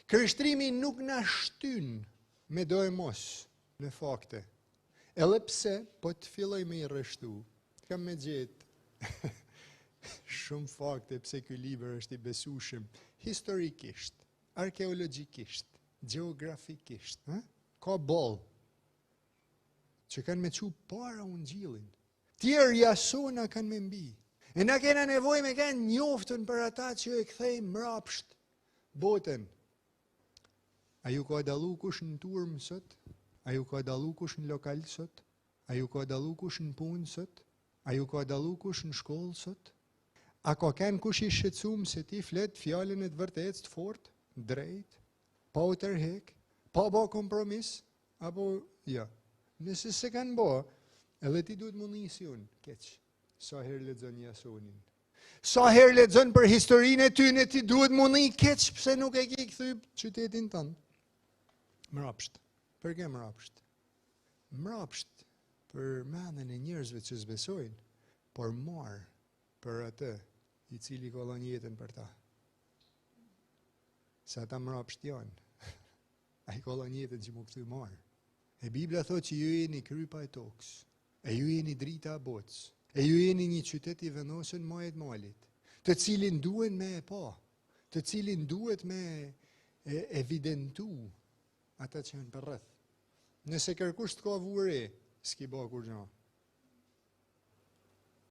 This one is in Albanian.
Krishterimi nuk na shtyn me do e mos në fakte. Edhe pse, po të filloj me I rreshtu, kam me gjetë shumë fakte pse ky libër është I besueshëm historikisht, arkeologjikisht, gjeografikisht, ka boll që kanë me çu para Ungjillin. Tjerë jasona kanë me mbi. E na kena nevojë me kanë njoftën për ata që e kthejnë mrapsht botën. A ju ka dallu kush në turm sot? A ju ka dallu kush në lokal sot? A ju ka dallu kush në punë sot? A ju ka dallu kush në shkollë sot? A ka kanë kush I shqetësuar se ti flet fjalën e të vërtetë të fortë, drejt, pa u tërhek, pa bë kompromis, apo jo? Nëse se kanë bë, edhe ti duhet më nisi unë, keq. Sa herë lexon Jasonin. Sa herë lexon për historinë e tyne, ti duhet më nisi keq pse nuk e ke kthy qytetin tënd. Mrapsht. Për kë mrapsht? Mrapsht për mendjen e njerëzve që s'besojnë, por marr për atë I cili ka dhënë jetën për ta. Sa ata mrapsht janë. Ai ka dhënë jetën që më kthy marr. E Biblia thotë që ju jeni krypa e tokës, e ju jeni drita e botës, e ju jeni një qytet I vendosur në majë të malit, të cilin duhen me e pa, të cilin duhet me evidentu ata që janë për rreth. Nëse kërkush të ka vure, s'ki ba kur gjë.